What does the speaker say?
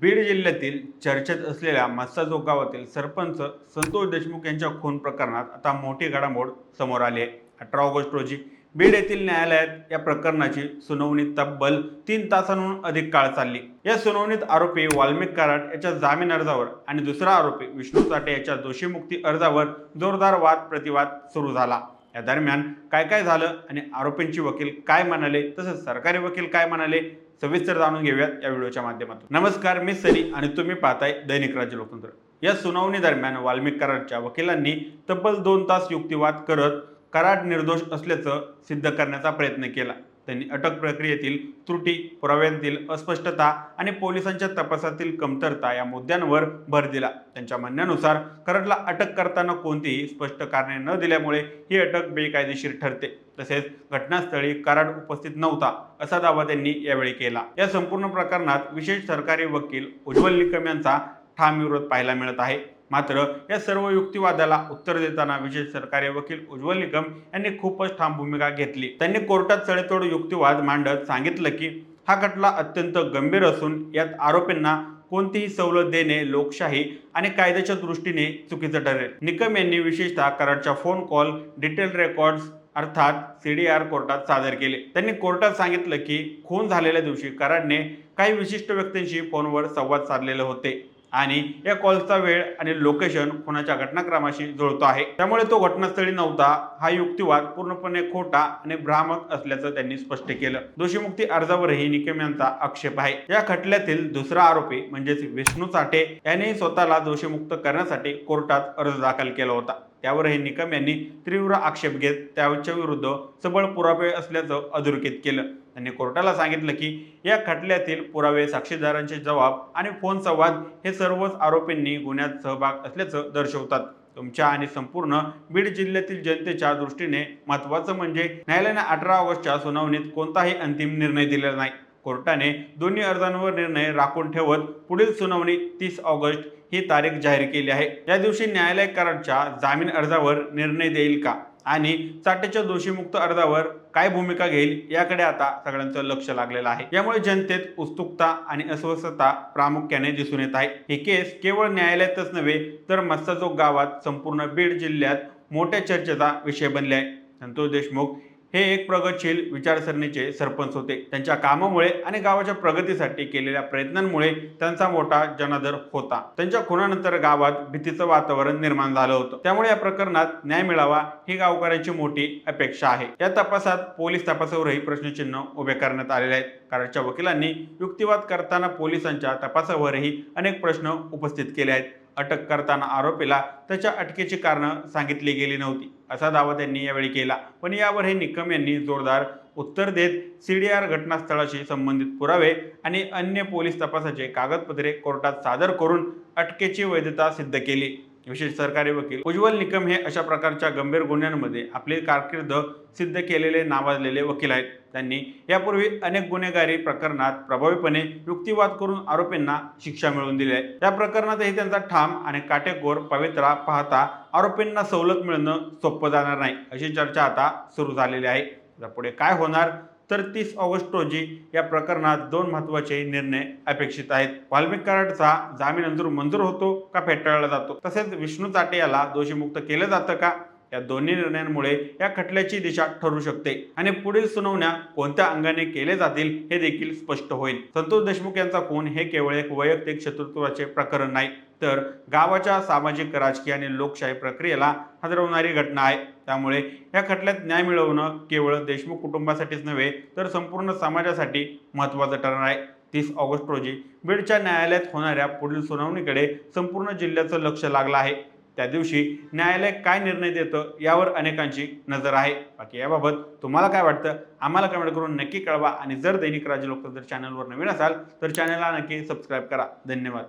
बीड जिल्ह्यातील चर्चेत असलेल्या मस्साजोग गावातील सरपंच संतोष देशमुख यांच्या खून प्रकरणात आता मोठी घडामोड समोर आली आहे। 18 ऑगस्ट रोजी बीड येथील न्यायालयात या प्रकरणाची सुनावणी तब्बल 3 तासांहून अधिक काळ चालली। या सुनावणीत आरोपी वाल्मिक कराड याच्या जामीन अर्जावर आणि दुसरा आरोपी विष्णू चाटे याच्या दोषीमुक्ती अर्जावर जोरदार वाद प्रतिवाद सुरू झाला। या दरम्यान काय काय झालं आणि आरोपींचे वकील काय म्हणाले तसंच सरकारी वकील काय म्हणाले सविस्तर जाणून घेऊयात या व्हिडिओच्या माध्यमातून। नमस्कार, मी सनी आणि तुम्ही पाहताय दैनिक राज्य लोकतंत्र। या सुनावणी दरम्यान वाल्मिक कराडच्या वकिलांनी तब्बल 2 तास युक्तिवाद करत कराड निर्दोष असल्याचं सिद्ध करण्याचा प्रयत्न केला। त्यांनी अटक प्रक्रियेतील त्रुटी, पुराव्यांतील अस्पष्टता आणि पोलिसांच्या तपासातील कमतरता या मुद्द्यांवर भर दिला। त्यांच्या म्हणण्यानुसार कराडला अटक करताना कोणतीही स्पष्ट कारणे न दिल्यामुळे ही अटक बेकायदेशीर ठरते। तसेच घटनास्थळी कराड उपस्थित नव्हता असा दावा त्यांनी यावेळी केला। या संपूर्ण प्रकरणात विशेष सरकारी वकील उज्ज्वल निकम यांचा ठाम विरोध पाहायला मिळत आहे। मात्र या सर्व युक्तिवादाला उत्तर देताना विशेष सरकारी वकील उज्ज्वल निकम यांनी खूपच ठाम भूमिका घेतली। त्यांनी कोर्टात सडेतोड युक्तिवाद मांडत सांगितलं की हा खटला अत्यंत गंभीर असून यात आरोपींना कोणतीही सवलत देणे लोकशाही आणि कायद्याच्या दृष्टीने चुकीचं ठरेल। निकम यांनी विशेषतः कराडच्या फोन कॉल डिटेल रेकॉर्ड्स अर्थात CDR कोर्टात सादर केले। त्यांनी कोर्टात सांगितलं की खून झालेल्या दिवशी कराडने काही विशिष्ट व्यक्तींशी फोनवर संवाद साधलेले होते आणि या कॉलचा वेळ आणि लोकेशन खुनाच्या घटनाक्रमाशी जुळतो आहे, त्यामुळे तो घटनास्थळी नव्हता। हा युक्तिवाद पूर्णपणे खोटा आणि भ्रामक असल्याचं त्यांनी स्पष्ट केलं। दोषीमुक्ती अर्जावरही निकम यांचा आक्षेप आहे। या खटल्यातील दुसरा आरोपी म्हणजेच विष्णू चाटे यांनी स्वतःला दोषीमुक्त करण्यासाठी कोर्टात अर्ज दाखल केला होता। त्यावरही निकम यांनी तीव्र आक्षेप घेत त्याच्या विरुद्ध सबळ पुरावे असल्याचं अधोरेखित केलं। त्यांनी कोर्टाला सांगितलं की या खटल्यातील पुरावे, साक्षीदारांचे जबाब आणि फोन संवाद हे सर्वच आरोपींनी गुन्ह्यात सहभाग असल्याचं दर्शवतात। तुमच्या आणि संपूर्ण बीड जिल्ह्यातील जनतेच्या दृष्टीने महत्त्वाचं म्हणजे न्यायालयाने 18 ऑगस्टच्या सुनावणीत कोणताही अंतिम निर्णय दिलेला नाही। कोर्टाने दोन्ही अर्जांवर निर्णय राखून ठेवत पुढील सुनावणी 30 ऑगस्ट ही तारीख जाहीर केली आहे। या दिवशी न्यायालय कराडच्या जामीन अर्जावर निर्णय देईल का आणि चाटेच्या दोषीमुक्त अर्जावर काय भूमिका घेईल याकडे आता सगळ्यांचं लक्ष लागलेलं आहे। यामुळे जनतेत उत्सुकता आणि अस्वस्थता प्रामुख्याने दिसून येत आहे। ही केस केवळ न्यायालयातच नव्हे तर मस्साजोग गावात संपूर्ण बीड जिल्ह्यात मोठ्या चर्चेचा विषय बनले आहे। संतोष देशमुख हे एक प्रगतशील विचारसरणीचे सरपंच होते। त्यांच्या कामामुळे आणि गावाच्या प्रगतीसाठी केलेल्या प्रयत्नांमुळे त्यांचा मोठा जनादर होता। त्यांच्या खुनानंतर गावात भीतीचं वातावरण निर्माण झालं होतं, त्यामुळे या प्रकरणात न्याय मिळावा ही गावकऱ्यांची मोठी अपेक्षा आहे। या तपासात पोलीस तपासावरही प्रश्नचिन्ह उभे करण्यात आलेले आहेत। कराडच्या वकिलांनी युक्तिवाद करताना पोलिसांच्या तपासावरही अनेक प्रश्न उपस्थित केले आहेत। अटक करताना आरोपीला त्याच्या अटकेची कारणं सांगितली गेली नव्हती असा दावा त्यांनी यावेळी केला। पण यावरही निकम यांनी जोरदार उत्तर देत CDR घटनास्थळाशी संबंधित पुरावे आणि अन्य पोलीस तपासाचे कागदपत्रे कोर्टात सादर करून अटकेची वैधता सिद्ध केली। विशेष सरकारी वकील उज्ज्वल निकम हे अशा प्रकारच्या गंभीर गुन्ह्यांमध्ये आपली कारकीर्द सिद्ध केलेले नावाजलेले वकील आहेत। त्यांनी यापूर्वी अनेक गुन्हेगारी प्रकरणात प्रभावीपणे युक्तिवाद करून आरोपींना शिक्षा मिळवून दिली आहे। या प्रकरणातही त्यांचा ठाम आणि काटेकोर पवित्रा पाहता आरोपींना सवलत मिळणं सोपं जाणार नाही अशी चर्चा आता सुरू झालेली आहे। पुढे काय होणार तर 30 ऑगस्ट रोजी या प्रकरणात 2 महत्त्वाचे निर्णय अपेक्षित आहेत। वाल्मिक कराडचा जामीन मंजूर होतो का फेटाळला जातो, तसेच विष्णू चाटे याला दोषीमुक्त केलं जातं का, या दोन्ही निर्णयांमुळे या खटल्याची दिशा ठरू शकते आणि पुढील सुनावण्या कोणत्या अंगाने केले जातील हे देखील स्पष्ट होईल। संतोष देशमुख यांचा खून हे केवळ एक वैयक्तिक शत्रुत्वाचे प्रकरण नाही तर गावाच्या सामाजिक, राजकीय आणि लोकशाही प्रक्रियेला हादरवणारी घटना आहे। त्यामुळे या खटल्यात न्याय मिळवणं केवळ देशमुख कुटुंबासाठीच नव्हे तर संपूर्ण समाजासाठी महत्त्वाचं ठरणार आहे। 30 ऑगस्ट रोजी बीडच्या न्यायालयात होणाऱ्या पुढील सुनावणीकडे संपूर्ण जिल्ह्याचं लक्ष लागलं आहे। त्या दिवशी न्यायालय काय निर्णय देतं यावर अनेकांची नजर आहे। बाकी याबाबत तुम्हाला काय वाटतं आम्हाला कमेंट करून नक्की कळवा आणि जर दैनिक राज्य लोकतंत्र चॅनलवर नवीन असाल तर चॅनलला नक्की सबस्क्राईब करा। धन्यवाद।